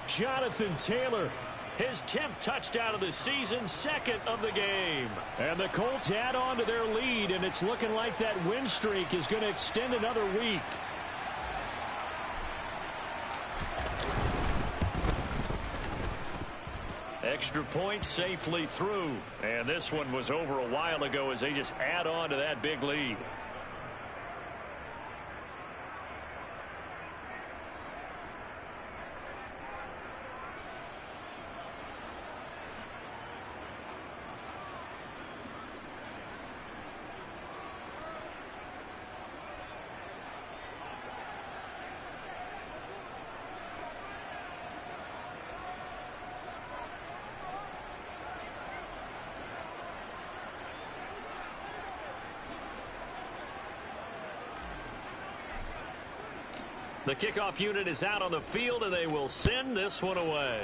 Jonathan Taylor. His 10th touchdown of the season, 2nd of the game. And the Colts add on to their lead, and it's looking like that win streak is going to extend another week. Extra point safely through. And this one was over a while ago as they just add on to that big lead. The kickoff unit is out on the field, and they will send this one away.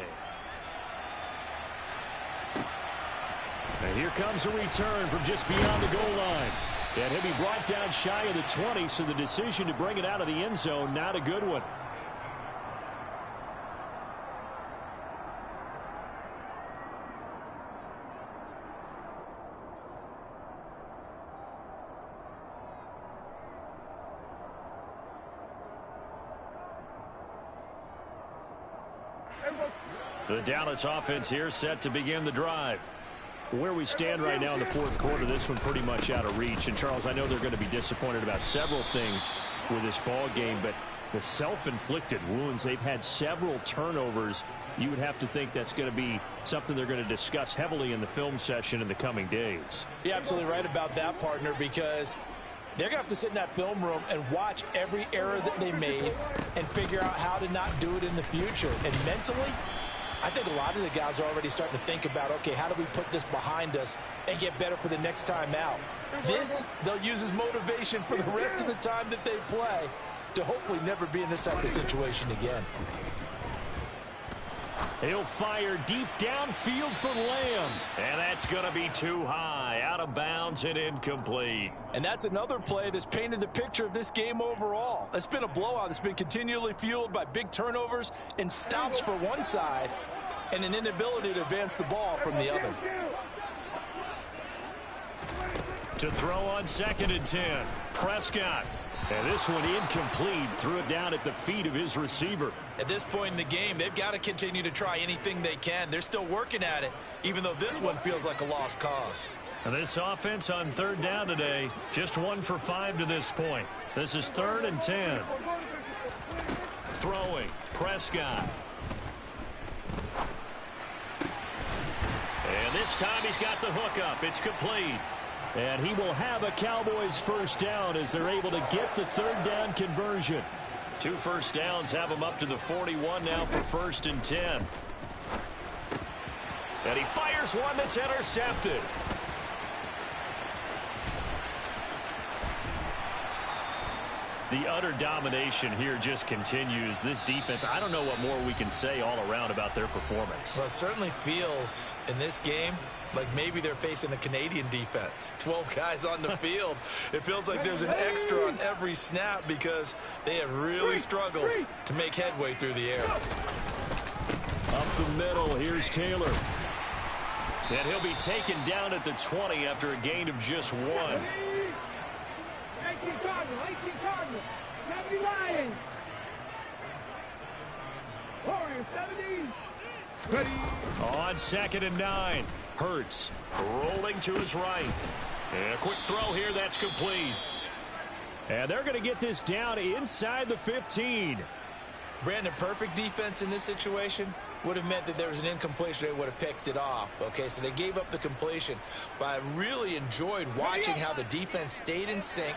And here comes a return from just beyond the goal line. And he'll be brought down shy of the 20, so the decision to bring it out of the end zone, not a good one. The Dallas offense here set to begin the drive. Where we stand right now in the fourth quarter, this one pretty much out of reach. And, Charles, I know they're going to be disappointed about several things with this ball game, but the self-inflicted wounds, they've had several turnovers. You would have to think that's going to be something they're going to discuss heavily in the film session in the coming days. You're absolutely right about that, partner, because they're going to have to sit in that film room and watch every error that they made and figure out how to not do it in the future. And mentally, I think a lot of the guys are already starting to think about, okay, how do we put this behind us and get better for the next time out? This, they'll use as motivation for the rest of the time that they play to hopefully never be in this type of situation again. He'll fire deep downfield for Lamb. And that's going to be too high, out of bounds and incomplete. And that's another play that's painted the picture of this game overall. It's been a blowout. It's been continually fueled by big turnovers and stops for one side and an inability to advance the ball from the other. To throw on 2nd and 10, Prescott. And this one incomplete, threw it down at the feet of his receiver. At this point in the game, they've got to continue to try anything they can. They're still working at it, even though this one feels like a lost cause. And this offense on 3rd down today, just 1 for 5 to this point. This is 3rd and 10. Throwing, Prescott. And this time he's got the hook up. It's complete. And he will have a Cowboys first down as they're able to get the 3rd down conversion. 2 first downs have him up to the 41 now for 1st and 10. And he fires one that's intercepted. The utter domination here just continues. This defense, I don't know what more we can say all around about their performance. Well, it certainly feels in this game like maybe they're facing a Canadian defense. 12 guys on the field. It feels like there's an extra on every snap because they have really struggled to make headway through the air. Up the middle, here's Taylor. And he'll be taken down at the 20 after a gain of just 1. 18 Cardinal, 18 Cardinal, 70 Lions. 17. Ready. On 2nd and 9, Hurts rolling to his right. And a quick throw here, that's complete. And they're going to get this down inside the 15. Brandon, perfect defense in this situation would have meant that there was an incompletion. They would have picked it off. Okay, so they gave up the completion. But I really enjoyed watching how the defense stayed in sync,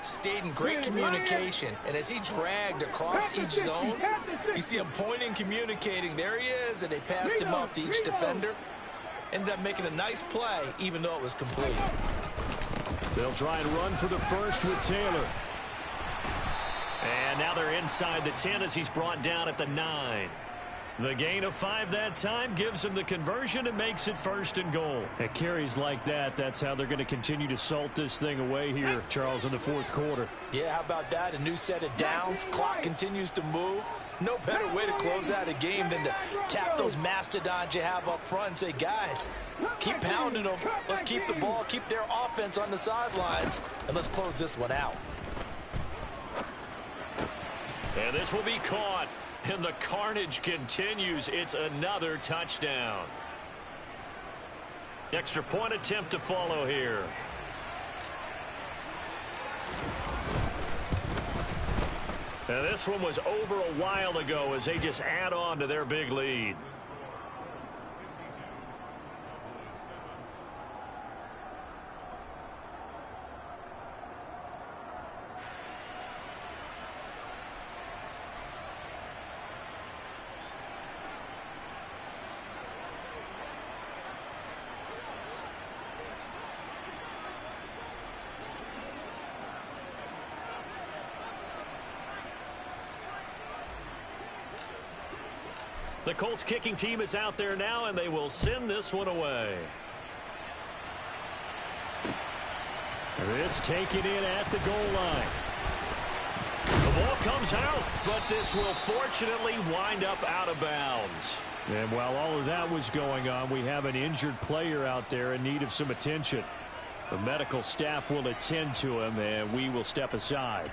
stayed in great communication. And as he dragged across each zone, you see him pointing, communicating. There he is, and they passed him off to each defender. Ended up making a nice play, even though it was complete. They'll try and run for the first with Taylor. And now they're inside the 10 as he's brought down at the 9. The gain of 5 that time gives him the conversion and makes it 1st and goal. At carries like that, that's how they're going to continue to salt this thing away here, Charles, in the 4th quarter. Yeah, how about that? A new set of downs. Clock continues to move. No better way to close out a game than to tap those mastodons you have up front and say, guys, keep pounding them. Let's keep the ball, keep their offense on the sidelines, and let's close this one out. And this will be caught, and the carnage continues. It's another touchdown. Extra point attempt to follow here. And this one was over a while ago as they just add on to their big lead. The Colts kicking team is out there now, and they will send this one away. This taken in at the goal line. The ball comes out, but this will fortunately wind up out of bounds. And while all of that was going on, we have an injured player out there in need of some attention. The medical staff will attend to him, and we will step aside.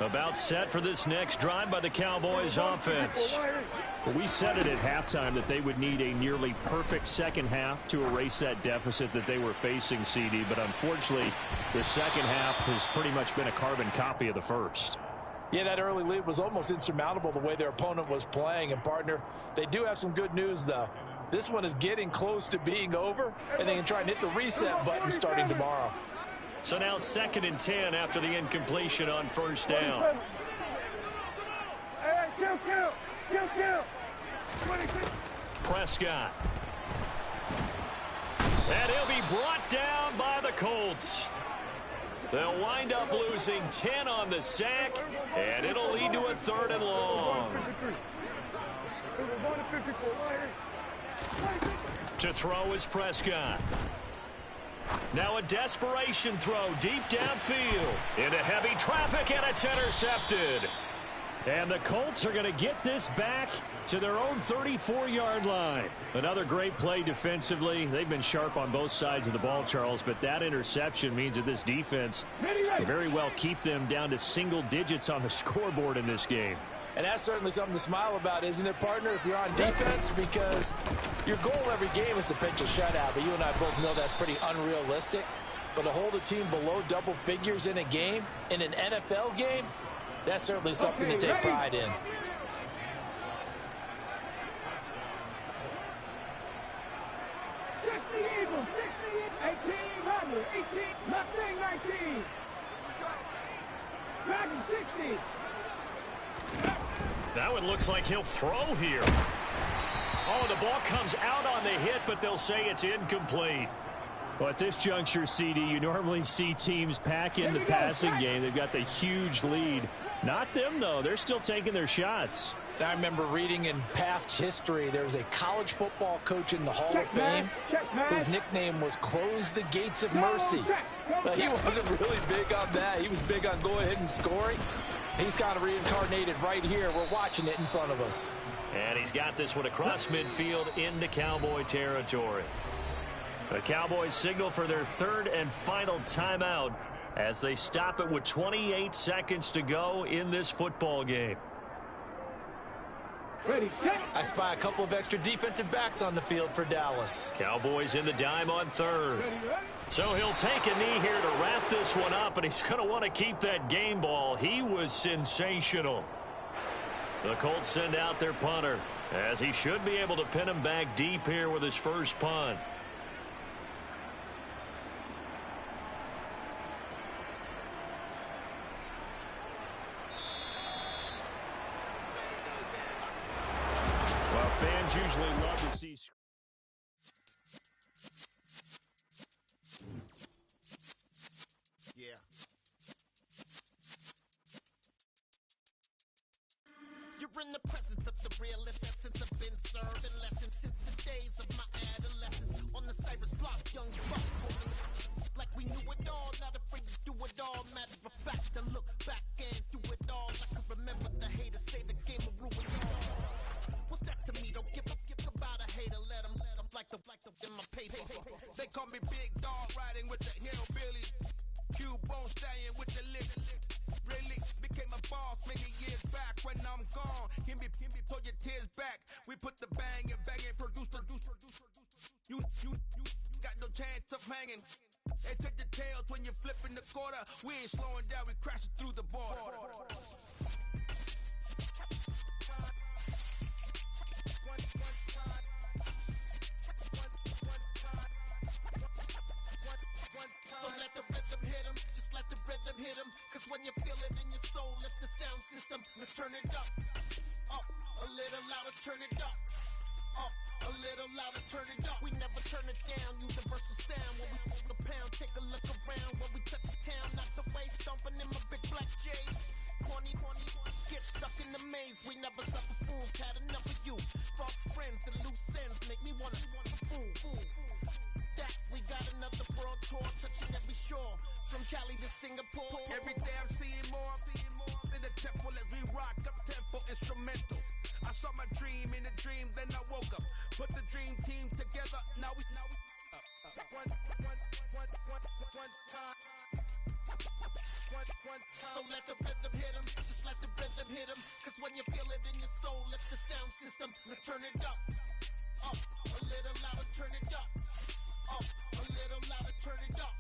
About set for this next drive by the Cowboys offense. We said it at halftime that they would need a nearly perfect second half to erase that deficit that they were facing, CD, but unfortunately the second half has pretty much been a carbon copy of the first. Yeah, that early lead was almost insurmountable the way their opponent was playing. And, partner, they do have some good news, though. This one is getting close to being over, and they can try and hit the reset button starting tomorrow. So now 2nd and 10 after the incompletion on first down. Prescott. And he'll be brought down by the Colts. They'll wind up losing 10 on the sack, and it'll lead to a 3rd and long. To throw is Prescott. Now a desperation throw deep downfield into heavy traffic, and it's intercepted. And the Colts are going to get this back to their own 34-yard line. Another great play defensively. They've been sharp on both sides of the ball, Charles, but that interception means that this defense very well keep them down to single digits on the scoreboard in this game. And that's certainly something to smile about, isn't it, partner, if you're on defense? Because your goal every game is to pitch a shutout, but you and I both know that's pretty unrealistic. But to hold a team below double figures in a game, in an NFL game, that's certainly something to take pride in. That one looks like he'll throw here. Oh, the ball comes out on the hit, but they'll say it's incomplete. Well, at this juncture, CD, you normally see teams pack in the passing game. They've got the huge lead. Not them, though. They're still taking their shots. I remember reading in past history, there was a college football coach in the Hall of Fame whose nickname was Close the Gates of Mercy. But he wasn't really big on that. He was big on go ahead and scoring. He's kind of reincarnated right here. We're watching it in front of us. And he's got this one across midfield into Cowboy territory. The Cowboys signal for their 3rd and final timeout as they stop it with 28 seconds to go in this football game. I spy a couple of extra defensive backs on the field for Dallas. Cowboys in the dime on 3rd. So he'll take a knee here to wrap this one up, and he's going to want to keep that game ball. He was sensational. The Colts send out their punter, as he should be able to pin him back deep here with his first punt. Well, fans usually love to see... Yeah. You're in the presence of the realest essence. I've been served in lessons since the days of my adolescence. On the Cypress block, young buck, like we knew it all. Not afraid to do it all. Matter of fact, I look back and do it all. I can remember the haters say the game will ruin all. What's that to me? Don't give about a hater. Let them like the in my paper. They call me Big Dog, riding with the hillbillies. Q-Bone stallion with the lick. Really became a boss many years back. When I'm gone, can be pull your tears back. We put the bang and produce. You got no chance of hanging. They take the tails when you're flipping the quarter. We ain't slowing down, we crashing through the border. So let the rhythm hit him, just let the rhythm hit him. Cause when you feel it in your soul, lift the sound system. Let's turn it up, a little louder, turn it up. A little louder, turn it up. We never turn it down, universal sound. When we move the pound, take a look around. When we touch the town, not the way, stomping in my big black J's. Corny, get stuck in the maze. We never suffer fools, had enough of you. False friends and loose ends make me wanna fool. That we got another world tour, touching every shore. From Cali to Singapore. Every day I'm seeing more in the temple as we rock up tempo instrumentals. I saw my dream in a dream, then I woke up. Put the dream team together, now we one time. So let the rhythm hit him, just let the rhythm hit him. Cause when you feel it in your soul, lift the sound system. Let's turn it up, a little louder, turn it up, a little louder, turn it up.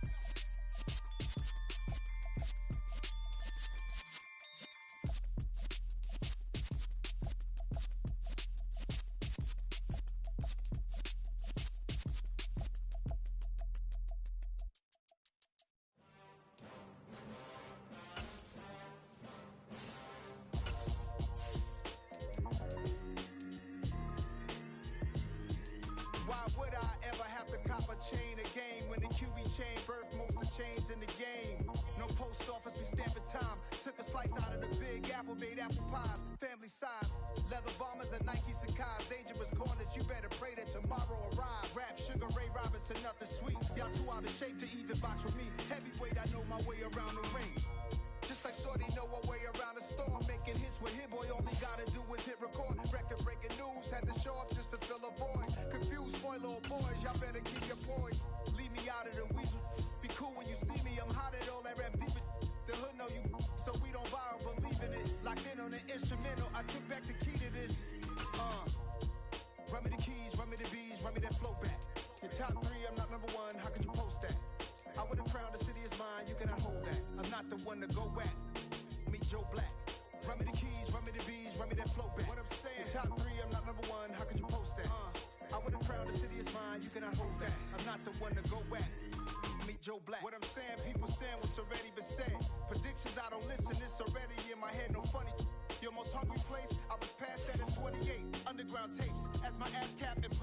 Chain a game when the QB chain birthed most of chains in the game. No post office, we stamping time. Took a slice out of the big apple, made apple pies, family size. Leather bombers and Nike Sacai's. Dangerous corners, you better pray that tomorrow arrive. Rap, Sugar Ray Robinson, nothing sweet. Y'all too out of shape to even box with me. Heavyweight, I know my way around the ring. Just like Shorty know her way around the storm. Making hits with Hit Boy, all he gotta do is hit record. Record breaking news, had to show up just to fill a void. Confused boy, little boys, y'all better keep your poise. Leave me out of the weasel. Be cool when you see me, I'm hot at all that rap deep. The hood know you, so we don't borrow, believe in it. Locked in on the instrumental, I took back the key to this. Run me the keys, run me the bees, run me that flow back. Your top three, I'm not number one, how could you post that? I would've crowned the city is mine, you cannot hold that. I'm not the one to go back. Meet Joe Black. Run me the keys, run me the bees, run me that flow back. What I'm saying, your top three, I'm not number one, how could you post that? I would've crowned the city is mine, you cannot hold that. I'm not the one to go back. Meet Joe Black. What I'm saying, people saying what's already been said. Predictions, I don't listen, it's already in my head, no funny. Your most hungry place, I was past that in 28. Underground tapes, as my ass cap and